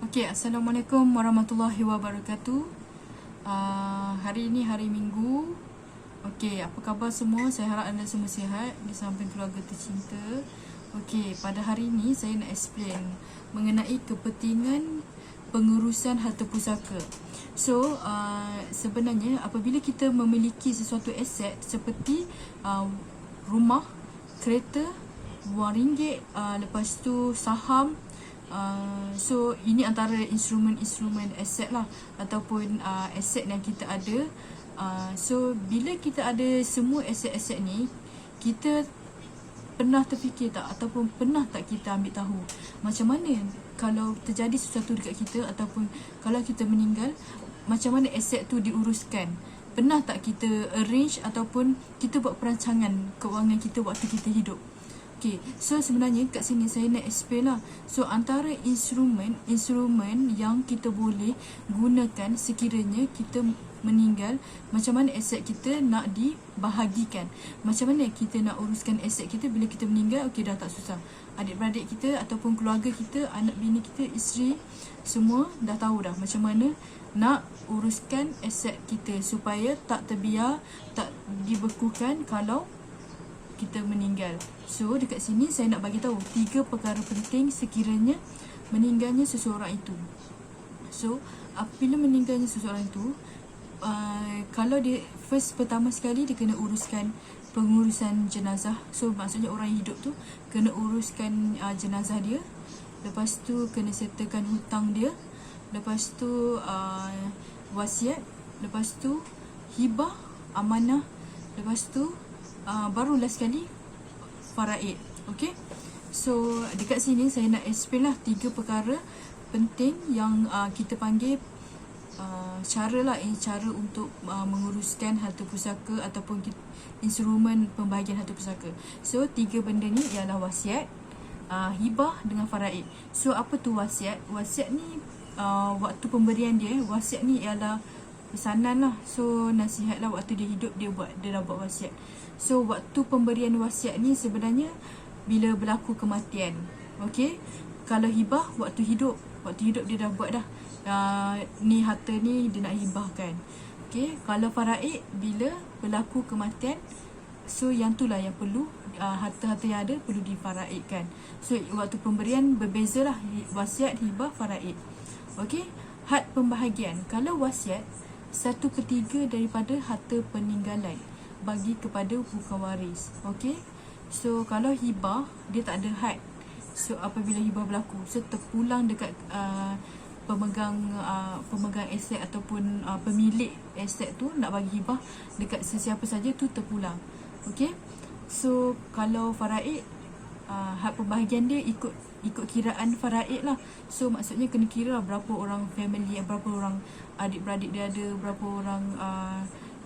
Okey, Assalamualaikum warahmatullahi wabarakatuh. Hari ini hari Minggu. Okey, apa khabar semua? Saya harap anda semua sihat di samping keluarga tercinta. Okey, pada hari ini saya nak explain mengenai kepentingan pengurusan harta pusaka. So, sebenarnya apabila kita memiliki sesuatu aset seperti rumah, kereta, wang ringgit, lepas tu saham. So ini antara instrumen-instrumen aset lah, ataupun aset yang kita ada. So bila kita ada semua aset-aset ni, kita pernah terfikir tak ataupun pernah tak kita ambil tahu macam mana kalau terjadi sesuatu dekat kita ataupun kalau kita meninggal, macam mana aset tu diuruskan? Pernah tak kita arrange ataupun kita buat perancangan kewangan kita waktu kita hidup? Okay, so sebenarnya kat sini saya nak explain lah. So antara instrumen yang kita boleh gunakan sekiranya kita meninggal, macam mana aset kita nak dibahagikan, macam mana kita nak uruskan aset kita bila kita meninggal. Okay, dah tak susah. Adik-beradik kita ataupun keluarga kita, anak bini kita, isteri, semua dah tahu dah macam mana nak uruskan aset kita supaya tak terbiar, tak dibekukan kalau kita meninggal. So dekat sini saya nak bagi tahu 3 perkara penting sekiranya meninggalnya seseorang itu. So apabila meninggalnya seseorang itu, kalau dia pertama sekali dia kena uruskan pengurusan jenazah. So maksudnya orang yang hidup tu kena uruskan jenazah dia. Lepas tu kena settlekan hutang dia. Lepas tu wasiat. Lepas tu hibah, amanah. Lepas tu baru last sekali faraid. Okay, so dekat sini saya nak explain lah 3 perkara penting yang kita panggil cara untuk menguruskan harta pusaka ataupun instrumen pembahagian harta pusaka. So 3 benda ni ialah wasiat, hibah dengan faraid. So apa tu wasiat? Wasiat ni waktu pemberian dia, wasiat ni ialah pesanan lah. So nasihat lah waktu dia hidup, dia dah buat wasiat. So waktu pemberian wasiat ni sebenarnya bila berlaku kematian. Okay, kalau hibah waktu hidup dia dah buat dah, ni harta ni dia nak hibahkan. Okay, kalau faraid bila berlaku kematian, so yang tu lah yang perlu, harta-harta yang ada perlu difaraidkan. So waktu pemberian berbeza lah, wasiat, hibah, faraid. Okay, had pembahagian. Kalau wasiat, 1/3 daripada harta peninggalan bagi kepada bukan waris. Okay, so kalau hibah dia tak ada had. So apabila hibah berlaku, so terpulang dekat pemegang aset ataupun pemilik aset tu nak bagi hibah dekat sesiapa saja, tu terpulang. Okay, so kalau faraid, had pembahagian dia ikut kiraan faraid lah. So maksudnya kena kira lah berapa orang family, berapa orang adik-beradik dia ada, berapa orang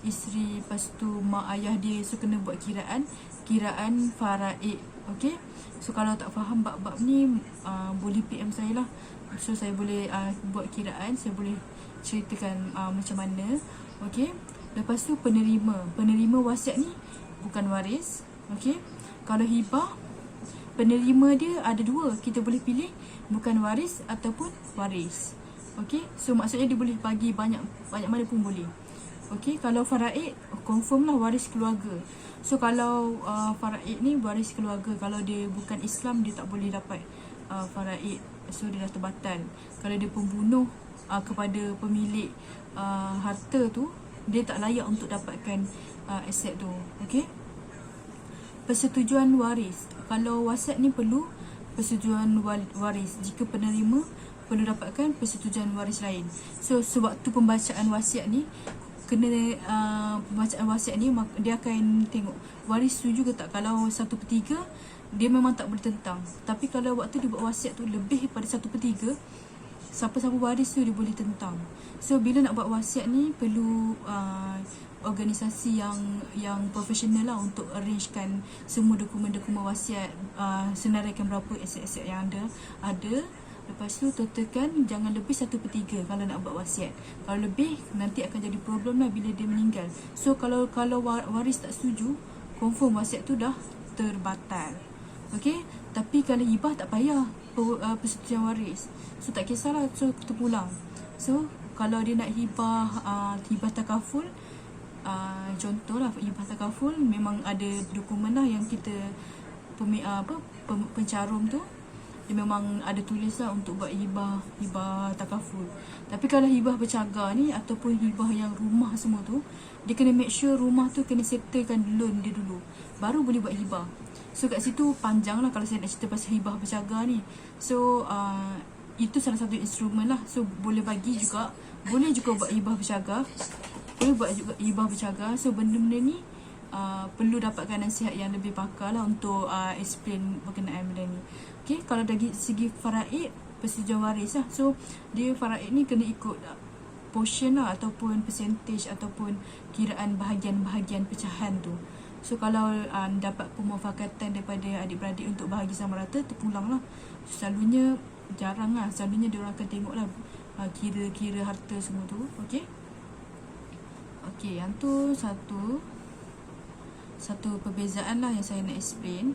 isteri, lepas tu mak ayah dia. So kena buat kiraan faraid. Okay, so kalau tak faham bab-bab ni, boleh PM saya lah. So saya boleh buat kiraan, saya boleh ceritakan macam mana. Okay, lepas tu penerima wasiat ni bukan waris. Okay, kalau hibah, penerima dia ada 2, kita boleh pilih bukan waris ataupun waris. Okay, so maksudnya dia boleh bagi banyak mana pun boleh. Okay, kalau faraid, confirm lah waris keluarga. So kalau faraid ni waris keluarga, kalau dia bukan Islam dia tak boleh dapat faraid. So dia dah terbatal. Kalau dia pembunuh kepada pemilik harta tu, dia tak layak untuk dapatkan aset tu. Okay, persetujuan waris. Kalau wasiat ni perlu persetujuan waris. Jika penerima perlu dapatkan persetujuan waris lain. So sewaktu pembacaan wasiat ni, kena pembacaan wasiat ni dia akan tengok waris setuju ke tak. Kalau 1/3 dia memang tak boleh tentang. Tapi kalau waktu dia buat wasiat tu lebih daripada 1/3, siapa-siapa waris tu dia boleh tentang. So bila nak buat wasiat ni perlu organisasi yang profesional lah untuk arrangekan semua dokumen-dokumen wasiat, senaraikan berapa aset-aset yang ada. Lepas tu totalkan jangan lebih 1/3 kalau nak buat wasiat. Kalau lebih nanti akan jadi problem lah bila dia meninggal. So kalau waris tak setuju, confirm wasiat tu dah terbatal. Okay, tapi kalau hibah tak payah. persetujuan waris. So tak kisahlah, so terpulang. So kalau dia nak hibah takaful, contohlah hibah takaful, memang ada dokumen lah yang kita pencarum tu dia memang ada tulis lah untuk buat hibah takaful. Tapi kalau hibah bercagar ni ataupun hibah yang rumah semua tu, dia kena make sure rumah tu kena settlekan loan dia dulu, baru boleh buat hibah. So kat situ panjang lah kalau saya nak cerita pasal hibah bercagar ni. So itu salah satu instrumen lah. So boleh juga buat hibah bercagar. Boleh buat juga hibah bercagar. So benda-benda ni perlu dapatkan nasihat yang lebih pakar lah untuk explain berkenaan benda ni. Okay, kalau dari segi faraid, persetujuan waris lah. So dia faraid ni kena ikut portion lah, ataupun percentage, ataupun kiraan bahagian-bahagian pecahan tu. So kalau dapat pemufakatan daripada adik-beradik untuk bahagi sama rata, terpulang lah. Selalunya jarang lah, selalunya dia orang akan tengok lah kira-kira harta semua tu. Okay, yang tu satu perbezaan lah yang saya nak explain.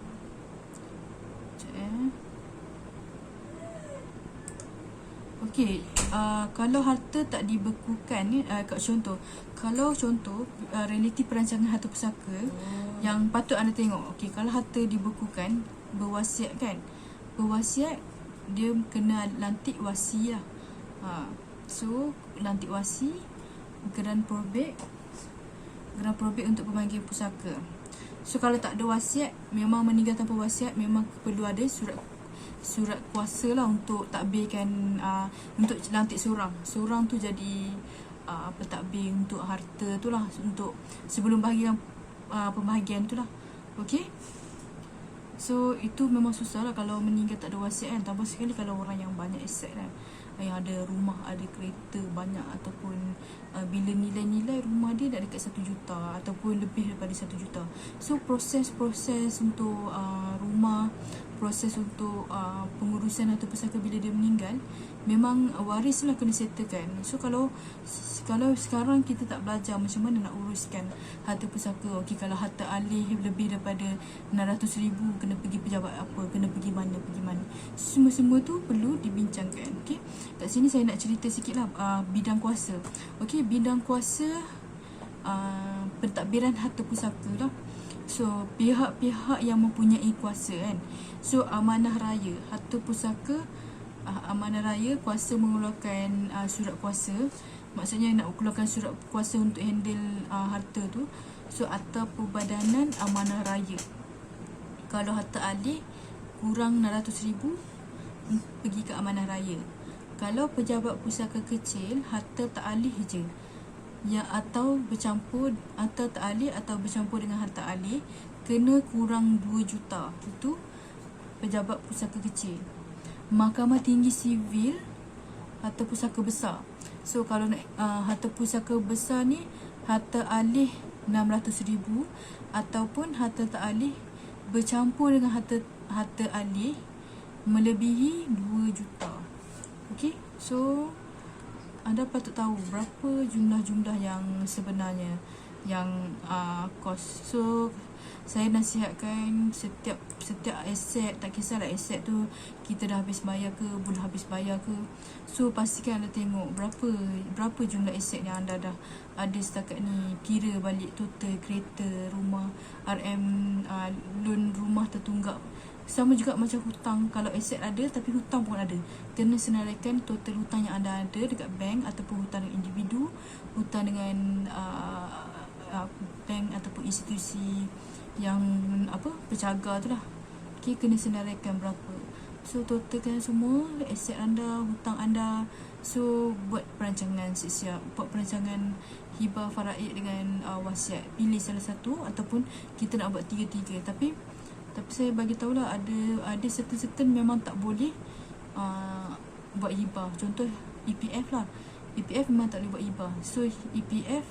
Okey, kalau harta tak dibekukan ni, kalau contoh realiti perancangan harta pusaka yang patut anda tengok. Okey, kalau harta dibekukan, berwasiat kan, berwasiat dia kena lantik wasi lah. So lantik wasi, geran probate untuk pemanggilan pusaka. So kalau tak ada wasiat, memang meninggal tanpa wasiat, memang perlu ada surat kuasa lah untuk takbirkan, untuk lantik seorang tu jadi pentadbir untuk harta tu lah, untuk sebelum bahagian pembahagian tu lah. Okay, so itu memang susah lah kalau meninggal tak ada wasiat kan. Tambah sekali kalau orang yang banyak aset kan, yang ada rumah, ada kereta banyak, ataupun bila nilai-nilai rumah dia dah dekat 1 juta ataupun lebih daripada 1 juta. So proses untuk rumah, proses untuk pengurusan harta pusaka bila dia meninggal, memang waris lah kena settlekan. So kalau sekarang kita tak belajar macam mana nak uruskan harta pusaka. Okey, kalau harta alih lebih daripada 600,000, kena pergi pejabat apa, kena pergi mana. Semua tu perlu dibincangkan. Okey, kat sini saya nak cerita sikit lah bidang kuasa. Okey, bidang kuasa pentadbiran harta pusaka lah. So pihak-pihak yang mempunyai kuasa kan. So amanah raya harta pusaka, amanah raya kuasa mengeluarkan surat kuasa. Maksudnya nak keluarkan surat kuasa untuk handle harta tu. So atau perbadanan amanah raya. Kalau harta alih kurang 600,000, pergi ke amanah raya. Kalau pejabat pusaka kecil, harta tak alih je, ya, atau bercampur, atau tak alih atau bercampur dengan harta alih, kena kurang 2 juta. Itu pejabat pusaka kecil. Mahkamah Tinggi Sivil harta pusaka besar. So kalau nak harta pusaka besar ni, harta alih 600,000 ataupun harta tak alih bercampur dengan harta alih melebihi 2 juta. Okey, so anda patut tahu berapa jumlah yang sebenarnya yang kos. So saya nasihatkan setiap aset, tak kisahlah aset tu kita dah habis bayar ke, belum habis bayar ke, so pastikan anda tengok berapa jumlah aset yang anda dah ada setakat ni. Kira balik total kereta, rumah, RM, loan rumah tertunggak. Sama juga macam hutang. Kalau aset ada tapi hutang pun ada, kena senaraikan total hutang yang anda ada dekat bank, ataupun hutang dengan individu, hutang dengan bank ataupun institusi yang bercagar tu lah. Okay, kena senaraikan berapa. So totalkan semua aset anda, hutang anda. So buat perancangan siap-siap, buat perancangan hibah faraid dengan wasiat. Pilih salah satu, ataupun kita nak buat tiga-tiga. Tapi saya bagi tahulah, ada certain memang tak boleh buat hibah. Contoh EPF lah. EPF memang tak boleh buat hibah. So EPF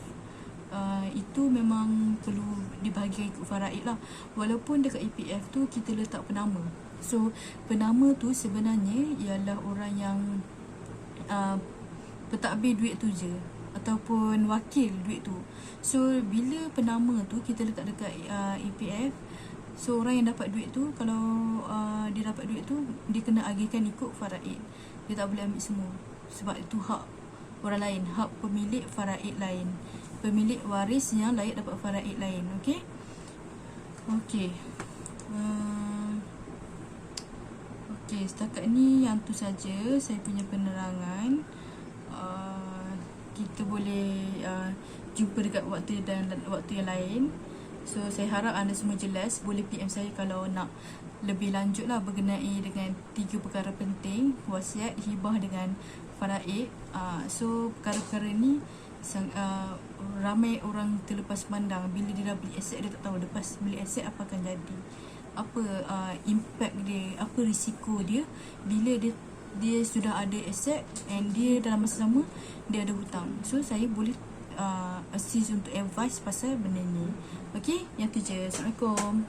itu memang perlu dibahagikan ikut faraid lah. Walaupun dekat EPF tu kita letak penama. So penama tu sebenarnya ialah orang yang pentadbir duit tu je, ataupun wakil duit tu. So bila penama tu kita letak dekat EPF, So orang yang dapat duit tu, kalau dia dapat duit tu, dia kena agihkan ikut faraid. Dia tak boleh ambil semua, sebab itu hak orang lain, hak pemilik faraid lain, pemilik waris yang layak dapat faraid lain. Okey. Okey. Okey, setakat ni yang tu saja saya punya penerangan. Kita boleh jumpa dekat waktu yang lain. So saya harap anda semua jelas. Boleh PM saya kalau nak lebih lanjut lah berkenai dengan 3 perkara penting: wasiat, hibah dengan faraid. So perkara-perkara ni ramai orang terlepas pandang. Bila dia dah beli aset, dia tak tahu lepas beli aset apa akan jadi, apa impact dia, apa risiko dia bila dia sudah ada aset and dia dalam masa sama dia ada hutang. So saya boleh assist untuk advice pasal benda ni. Okey, yang tu je. Assalamualaikum.